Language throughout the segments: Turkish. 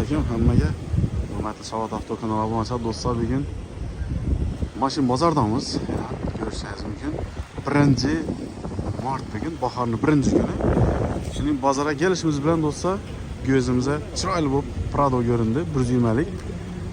alaykum hammaga. Hurmatli Savat Avto kanali obunachilar, do'stlar, bugun mashina bozordamiz. Ko'rishingiz mumkin. 1-mart bugun, bahorning 1-kuni. Shuning bozorga kelishimiz bilan do'stlar, ko'zimizga chiroyli bo'lib Prado ko'rindi, 120 lik.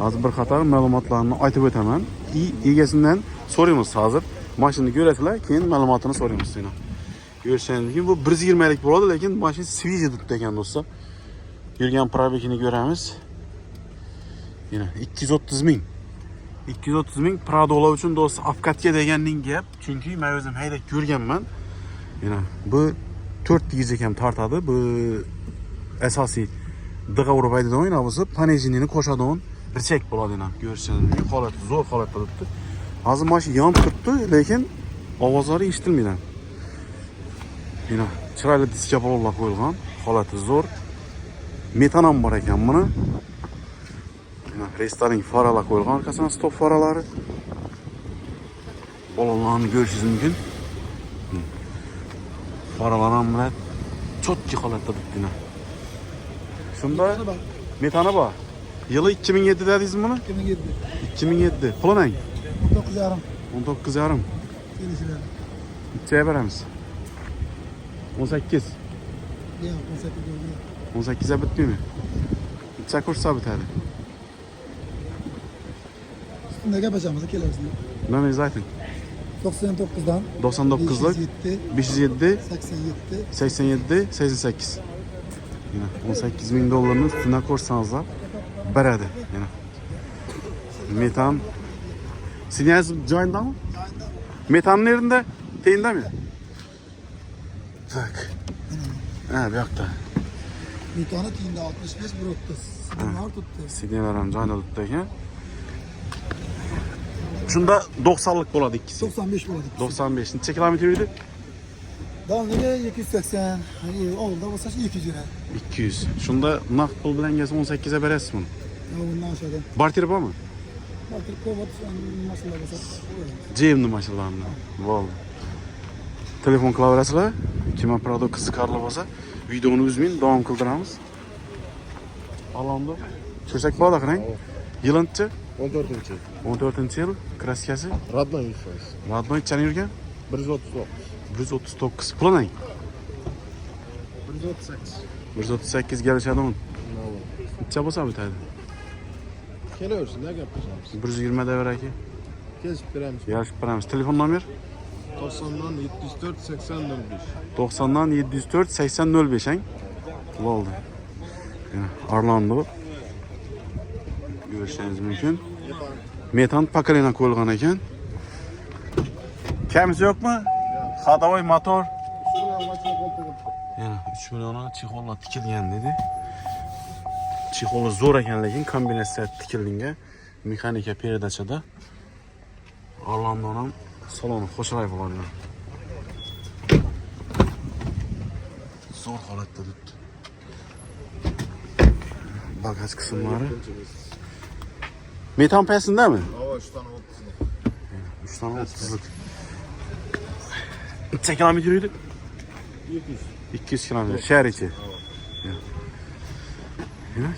Hozir bir qator ma'lumotlarni aytib o'taman. Egasidan so'raymiz hozir. Mashinani ko'rasizlar, keyin ma'lumotini so'raymiz sizdan. Ko'rishingiz mumkin, bu 120 lik bo'ladi, lekin mashina sviji tutdi ekan do'stlar. Yurgan probegini ko'ramiz. Yana 230 ming. 230 ming Prado'lar uchun do'stlar avkatga deganning gap. Chunki men o'zim haydab ko'rganman. Yana bu 400 ekan tortadi. Bu asosiy dig'a urib haydaydigan bo'lsa, panejinini qo'shadigan richak bo'ladi yana. Ko'rishingiz holati zo'r holatda turibdi. Hozir mashina yonib turibdi, lekin ovozlari eshitilmaydi. Yana chiroyli diska bolalar qo'yilgan, holati zo'r. Metan ham bor ekan buni. Restoran faralar qo'yilgan, orqasidan stop faralari. Bolalarni ko'rishingiz mumkin. Faralar ham bilan chotki holatda turibdi. Shunda metani bor. Yili 2007 dedingiz buni? 2007. 2007. Pulini 19,5. 19,5. Kelishlar. Nechaga beramiz? 18. Yo'q, 18. 18'e bitmeymi? Necha ko'rsa bitadi? Üstünde yapacağımız keleriz. Nomingizni ayting. 99'dan 99'lik 507 87 87 88. Yine 18 ming dollarni üstüne ko'rsanizlar beradi. Yine metan sinyaz joyindami? Metan nerede? Teyinde mi? Tak. Ha, bu yoqda. Metanı tiyinde 65 brutto. Sidinlar tuttu. Sidinlar ham joyida tutdi ekan. Shunda 90'lık bo'ladi ikkisi. 95 bo'ladi. 95. Necha kilometr yurdi? Davniga 280. Oldida bo'lsa 200 lira. 200. Shunda naqd pul bilan kelsa 18'e berasiz buni. Bundan aşağıda. Barter bormi? Barter kovat masalalar bo'lsa. Jemni mashinalarni. Bo'ldi. Telefon qilaverasizlar. Kimga Prado qiziqarli bo'lsa, videoni uzmang, davom qildiramiz. Alonda. Ko'rsak bo'ladi qarang. Yilchi 14-chi. 14-yil, kraskasi Radnoy iflos. Radnoy qancha yurgan? 139. 139. Pulini 138. 138 kelishadimi? Necha bo'lsa bitadi? Kelaversin, ne gapiramiz? 120 da beraki. Kesib beramiz. Yarışib beramiz. Telefon nomer 90'dan 704 80 05. 90'dan 704 80 05 hang. Bo'ldi. Orlando. Ko'rishingiz mumkin. Metan pakalina qo'yilgan ekan. Kamisi yo'qmi? Ходовой motor. Yana 3 million chexollar tikilgan dedi. Chexoli zo'r ekan, lekin kombinatsiya tikilgan. Mexanika peredachada. Orlando'ning ham saloni qo'shilay bo'ladi. Zo'r holatda turibdi. Bagaj qismlari. Metan pesindami? Hava 3 tane 30'lik. 3 tane 30'lik. Necha kilometr yurdi? 200 kilometr. Shahar ichi.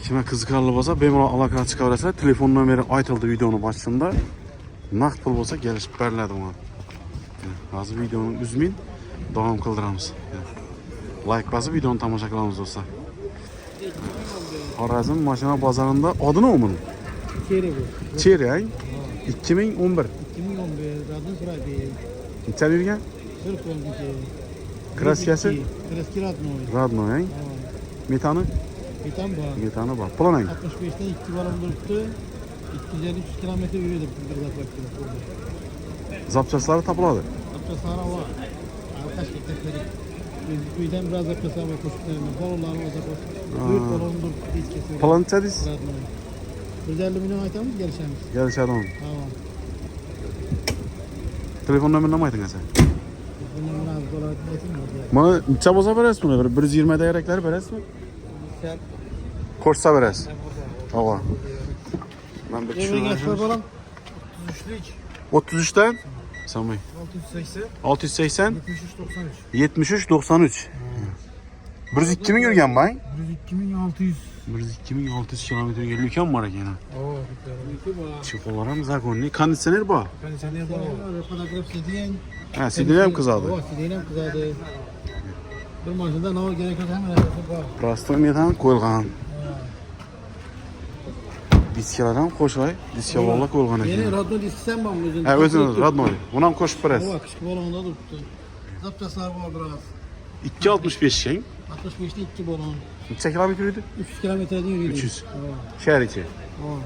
Kimga qiziqarli bo'lsa, bemalol aloqa chiqaverasizlar. Telefon nomeri aytildi videoning boshida. Naqd pul bo'lsa kelishib beriladi buni. Hozir videoni uzmang, davom qildiramiz. Like bosib videoni tomosha qilamiz do'stlar. Xorazm mashina bozorida odini o'min. Kere bu. Cherang 2011. 2011 radno surati. Necha yurgan? 40 oldu ki. Kraskasi? Kraski radno. Radno hang. Metani? Metan bor. Metani bor. Pulini 65'ten 2 balon duruptu. 250 kilometre yürüdüm. zapçaslari topiladi. Zapçaslari var. Kaç ketleri. Uydan biraz zapçaslari var. Balonlarını o zaman. 4 balon duruptu. Hiç kesiyor. Pulini necha deysiz? 150 milyon aytamiz, gelişemiz. Kelishadimi? Tamam. Telefon nomerini ham ayting aka. Bunun biraz dolar aytayım mı? Mana necha bo'lsa berasiz buni? 120 dayaraklar berasizmi? Sen Ko'rsa berasiz. To'g'ri. Men bir Evin yaşlar tushundim. balam 33'lük 33 dan Samay. 680 680 73 93. 73 93. 102 ming yurgan bang. 102.600. 102.600 kilometrga yurgan bor ekan. Oo, bitti. Chexollar ham zagonli, konditsioner bor. Konditsioner bor. Fotograf sidyen. Ha, sidin ham qizadi. Oo, sidyen ham qizadi. Bir mashinada nima kerak bo'lsa hamma narsasi bor. Prostoymet ham qo'yilgan. Diskalar ham qo'shmay, diskalarlar qo'yilgan Yeni ekan. radyo diskisem var mı? Ha, o'zini radnoy. Buni ham qo'shib berasiz. Oo, kışkı balonda durdu. Zapçaslar var biraz. 2.65 keng. 65'te 2 balon. Necha kilometr yurdi? 300 kilometrede yürüdü. 300. Oo. Shahar ichi. Oo.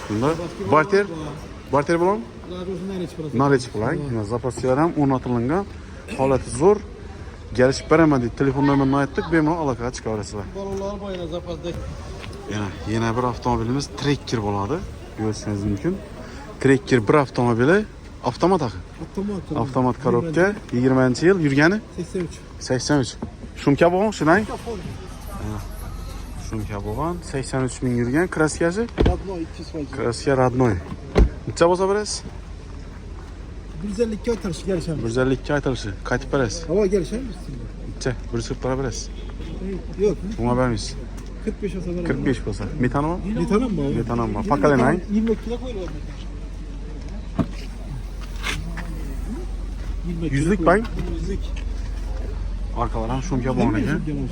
Bunda barter, barter bilan Radyosundan hiç burası. narech bilan, yana zapaslar ham o'rnatilgan. Holati zo'r. Kelishib beraman deb telefon nomerini aytdik, bemalol aloqaga chiqa olasizlar. Balonlar bayra zapasda. Yana bir avtomobilimiz Tracker bo'ladi. Ko'rishingiz mumkin. Tracker bir avtomobili avtomat axir. Otomat. Avtomat korobka 20-yil yurgani 83. 83. Shumka bo'lgan, shunday. Shumka bo'lgan 83 ming yurgan kraskasi. Radno 200 faiz. Kraska radnoy. Necha bo'lsa berasiz? 152 aytarışı gelişen. 152 aytilishi. Qaytib berasiz. Hava gelişen mi? Necha? 140 para berasiz. Yok. Bunga bermaysiz. 45 olsa var. 45 bo'lsa. Metani bor? Metanım mı? Metanam bor. Pakalanay. 20 kilo koyuyor metan. 20 kilo Yüzlük koyuyor. bang. Yüzlük. Arkalar ham shumka bo'lgan ekan. Yüzlük gelmiş.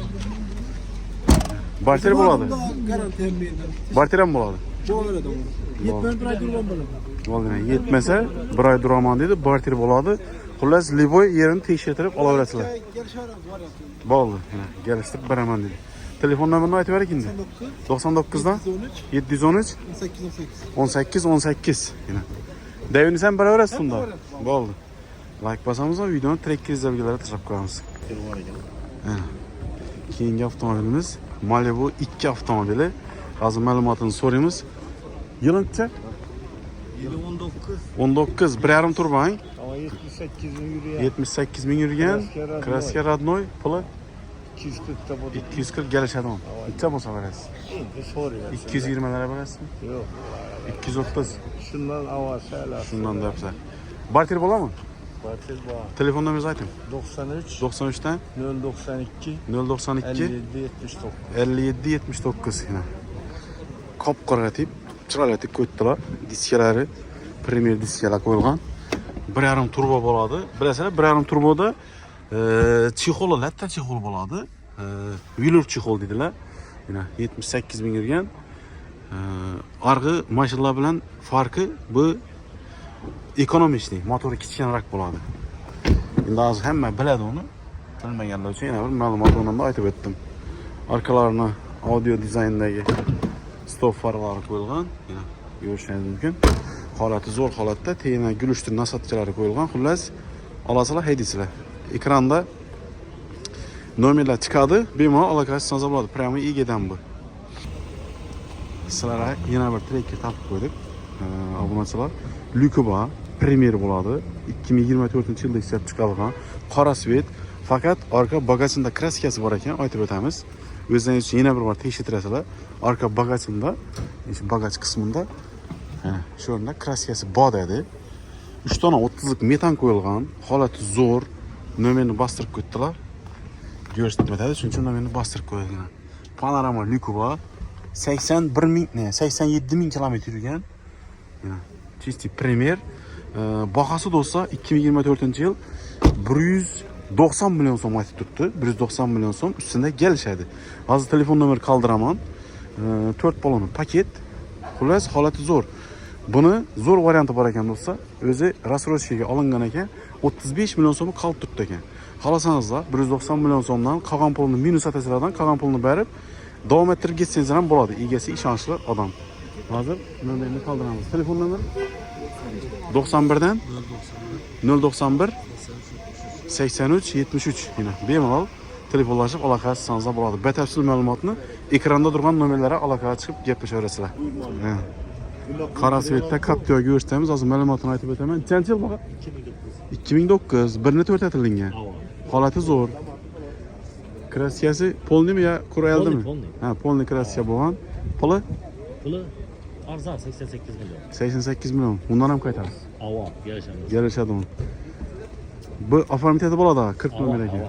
Barter bo'ladi. Garanti hem beyinden. Barter ham bo'ladi. Bu öyle de olur. Yetmen bir ay durmam böyle. Bo'ldi. Yetmasa bir oy duraman dedi, barter bo'ladi. Xullas, liboy yerini tekshirtirib olaverasizlar. Gelişen var ya. Bo'ldi. Kelishtirib beraman dedi. Telefon nomerini aytib bering endi. 99 dan 713 18 18. 18 18. Yana. Davini ham beraverasiz unda. Bo'ldi. Like bosamiz va videoni Tracker izlagilari tashlab qo'yamiz. Keyingi avtomobilimiz Malibu 2 avtomobili. Hozir ma'lumotini so'raymiz. Yilingcha 19, 1.5 turbang. Ama 78 bin yürüyen. 78 ming yurgan. Kraska radnoy puli 240 da bu. 240 kelishadi. Necha bo'lsa berasiz? Şimdi soruyor. 220 lara berasizmi? Yok. 230. Şundan avası helal. Shundan depsa. Barter bo'ladimi? Batil bağ. Telefon nomeringizni ayting. 93 93 dan 092 092 57 79. 57 79 yana. Qop-qora tip, chiroyli tip qo'yibdilar. Diskalari Premier diskalar qo'yilgan. 1.5 turbo bo'ladi. Bilasizlar, 1.5 turboda chexoli latta chexol bo'ladi. Velour chexol dedilar. Yana 78 ming yurgan. Arg'i mashinalar bilan farqi bu ekonomik, motori kichkinaroq bo'ladi. Endi hozir hamma biladi uni. Bilmaganlar uchun yana bir ma'lumot o'rnida aytib o'tdim. Arqalarini audio dizayndagi stop farlari qo'yilgan. Yana ko'rishingiz mumkin. Holati zo'r holatda, tena gulishtir nasatchalari qo'yilgan. Xullas, olasizlar, haydaysizlar. Ekranda nomerlar chiqadi, bemalol aloqasiz bo'ladi. Prямо egadan bu. Sizlarga yana bir Tracker topib qo'ydik. Obunachilar, Lyukuba Premier bo'ladi. 2024-yilda ishlab chiqarilgan qora svet, faqat orqa bagajinda kraskasi bor ekan, aytib o'tamiz. O'zlaringiz uchun yana bir bor tekshirtirasizlar. Orqa bagajinda, shu bagaj qismida shu o'rinda kraskasi bor edi. 3 dona 30lik metan qo'yilgan, holati zo'r. Nomerini bostirib qo'ydilar. Ko'rsatmadi, shuning uchun nomerini bostirib qo'yilgan. Panorama Lyukuba 87 ming kilometr yurgan. Чистый Premier. Bahası do'stlar 2024-yil 190 million so'm aytib turibdi. 190 million so'm ustida kelishadi. Hozir telefon nomeri qoldiraman. 4 balon paket. Xullas, holati zo'r. Buni zo'r varianti bor ekan do'stlar. O'zi rasrochkaga olingan ekan, 35 million so'm qolib turibdi ekan. Xohlasangizlar 190 million so'mdan qolgan pulni minus atasizlardan qolgan pulni berib davom ettirib ketsangiz ham bo'ladi. Egasi ishonchli odam. Hozir nomerini qoldiramiz. Telefon nomeri 91 dan 091 83 73 yana bemalol telefonlashib aloqalashsangiz bo'ladi. Batafsil ma'lumotni ekranda turgan nomerlarga aloqaga chiqib gaplashaverasizlar. Qora svetda Captiva ko'rsatamiz. Hozir ma'lumotini aytib o'taman. Qancha yil bo'lgan? 2009, 1.4 atilgan. Holati zo'r. Kraskasi polnimi yo kurayaldimi? Ha, polni kraska bo'lgan. Puli? Puli arzon 88 million. 88 million. Undan ham qaytamiz. Avom, yarashamiz. Yarashadi uni. Bu oformiteti bo'ladi, 40 nomer ekan.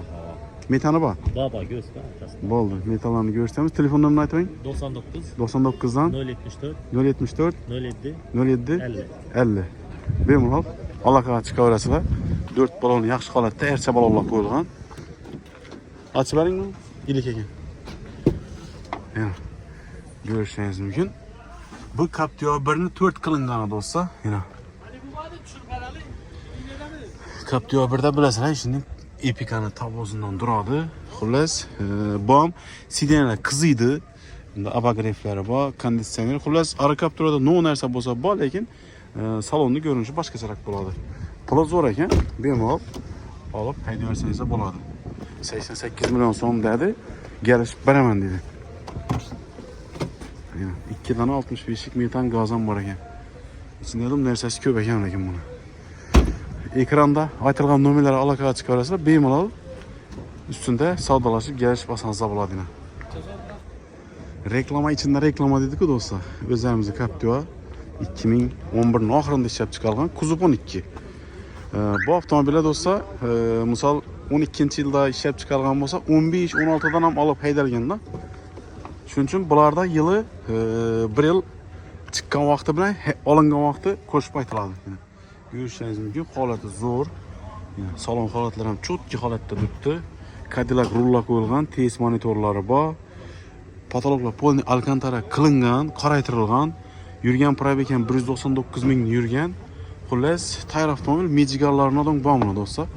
Metani bor. Baba göz var arkasında. Bo'ldi. Metallarni ko'rsatamiz. Telefon nomerini aytib bering. 99 99 dan 074 074 07 07 50. 50. Bemalol aloqaga chiqaverasizlar. 4 balon yaxshi holatda, ercha balonlar qo'yilgan. Ochib beringmi? Ilik ekan. Yana ko'rishingiz mumkin. Bu Captiva 1ni 4 qilingani do'stlar. Yana. Captiva 1da bilasizlar, ishning epikani tabosidan turadi. Xullas, bu ham sidenalar qiziydi. Bunda abagreiflari bor, konditsioner. Xullas, ara Captiva'da no narsa bo'lsa bor, lekin salonni ko'rinishi boshqacharoq bo'ladi. Puli zo'r ekan, bemalol olib haydaversangiz bo'ladi. 88 million so'm dedi, kelishib beraman dedi. 2 dona 65 lik metan gaz ham bor ekan. İçinde de narsasi ko'p ekan lekin buni. Ekranda aytilgan nomerlarga aloqaga chiqaverasizlar, bemalol ustida savdolashib kelish oson bo'ladi. Reklama içinde reklama dedik-ku do'stlar. O'zimizni Captiva 2011 oxirida ishlab chiqarilgan kuzov 12. Bu avtomobillar do'stlar, misol 12-yilda ishlab chiqarilgan bo'lsa, 15-16 dan ham olib haydalganda. Shuning uchun bularda yili 1 yil chiqqan vaqti bilan olingan vaqti qo'shib aytiladi. Ko'rishingiz mumkin, holati zo'r. Salon holatlari ham chotki holatda turibdi. Cadillac rullar qo'yilgan, tez monitorlari bor. Patologlar polni alkantara qilingan, qoraytirilgan. Yurgan probeg ham 199 ming yurgan. Xullas, tayyor avtomobil mejigarlardan bormi do'stlar?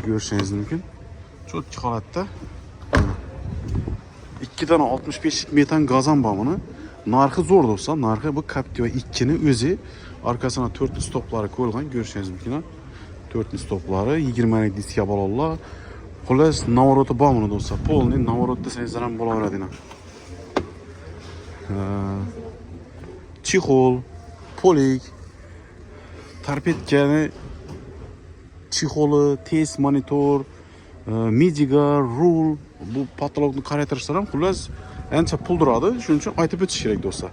Ko'rishingiz mumkin. Chotki holatda. 2 dona 65 lik metan gaz ham bor buni. Narxi zo'r do'stlar. Narxi bu Captiva 2 ni o'zi. Arkasına 4 stoplari qo'yilgan, ko'rishingiz mumkin. 4 stoplari, 20 lik diska balonlar. Xullas, navoroti bor buni do'stlar. Polni navorot desangizlar ham bo'laveradi. Chixol, polik, torpedkani chixoli, test monitor, midigar, rul, bu patologni qaraytirishlar ham xullas ancha pul turadi. Shuning uchun aytib o'tish kerak do'stlar.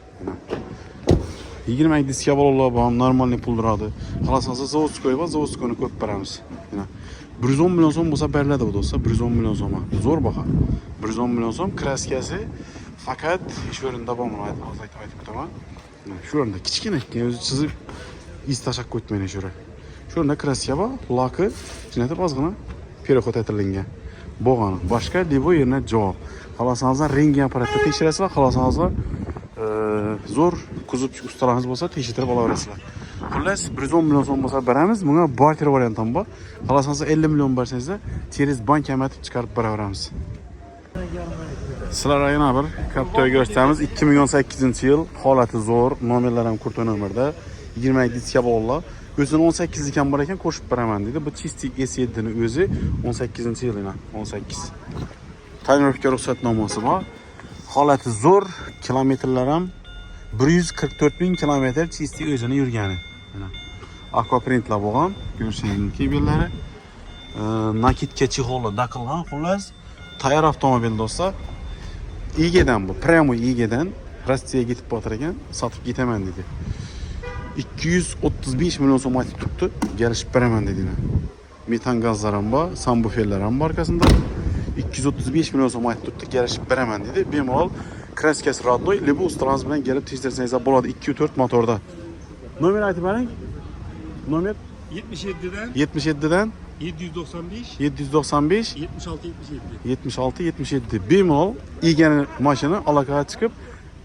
20 diska balonlar bor, normalniy pul turadi. Xalasangiz zavodskoy va zavodskoyni ko'p beramiz. 110 million so'm bo'lsa beriladi bu do'stlar. 110 million so'm. Zo'r baho. 110 million so'm kraskasi faqat ish o'rinda bor, buni aytib o'taman. Shu o'rinda kichkina o'zi chizib iz tashab qo'ymaydi shu. Shu o'rinda kraska bor, laki jinatib ozgina переход etilgan. Bo'lgan. Boshqa debo yerine javob. Xalasangiz rentgen apparatda tekshirasizlar, xalasangiz zo'r kuzov ustalaringiz bo'lsa tekshirib olaverasizlar. Xullas 110 million so'm bo'lsa beramiz. Bunga barter variant ham bor. Xalasangiz 50 million bersangiz, через bank amatib chiqarib beraveramiz. Sizlarga yana bir Captiva ko'rsatamiz. 2018-yil, holati zo'r, nomerlar ham kurta nomerda, 20 diska bog'lar. O'zini 18 ekan bor ekan, qo'shib beraman dedi. Bu Chistik S7 ni o'zi 18-yil yana, 18. Tayyorlikka ruxsatnomasi bor. Holati zo'r, kilometrlar ham 144 ming kilometr Chistik o'zini yurgani. Mana aquaprintlar bo'lgan, ko'rishingiz mumkin belari. Nakidga chixoli daqilgan, xullas tayyor avtomobil do'stlar. Egedan bu, pramo Egedan Rossiyaga ketib botar ekan, sotib ketaman dedi. 235 million so'm aytib turibdi, kelishib beraman dedi. Metan gazlar ham bor, sambufellar ham bor arkasida. 235 million so'm aytib turibdi, kelishib beraman dedi. Bemalol kraskasi rodnoy, lebo ustalarimiz bilan kelib tekshirsangiz bo'ladi 2.4 motorda. Nomer aytib bering. Nomer 77 dan 795 795 76 77. Bemalol egani mashina aloqaga chiqib,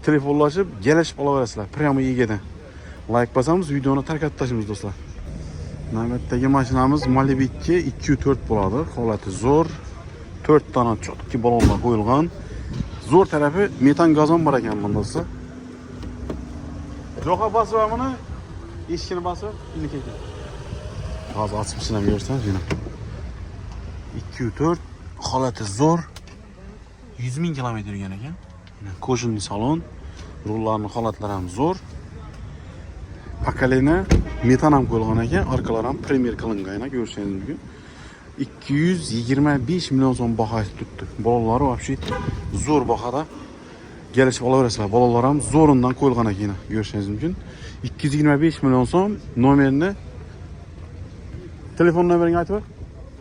telefonlashib, kelishib olaverasizlar. Pramo Egedan. Like basamiz, videoni tarqatib tashlaymiz do'stlar. Navbatdagi mashinamiz Malibu 2.4 bo'ladi. Holati zo'r. 4 dona chotki balonlar qo'yilgan. Zo'r tarafi metan gazon bor ekan bunda do'stlar. Jo'qa bosib buni eshikini bosib, ilik ekan. Hozir ochib sinab ko'rsangiz yana. 2.4 holati zo'r. 100 ming kilometr yurgan ekan. Qo'shimli salon, rullarning holatlari ham zo'r. Pakalena metan ham qo'yilgan ekan, orqalar ham premier qilingan, ko'rishingiz mumkin. 225 million so'm baho tutdi. Bolalari вообще zo'r bahoda kelishib olaverasizlar. Bolalar ham zo'rindan qo'yilgan ekan, ko'rishingiz mumkin. 225 million so'm, nomerini telefon nomerini aytib ber.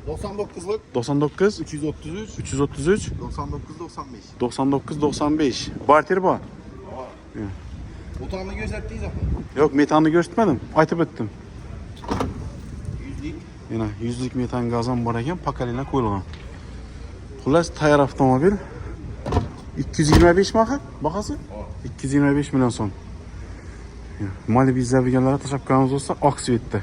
99'luk 99 333 333 99 95. 99 95. Barter bor. Otanını gösterdiyiz ama. Yok, metanni ko'rsatmadim, aytib o'tdim. 100'lik. Yana 100lik metan gazon bor ekan, pakalina qo'yilgan. Xullas, tayyor avtomobil. 225 mi axir? Bahasi? 225 million so'm. Mali bizlar bilganlarga tashabbusimiz bo'lsa, oq svetda.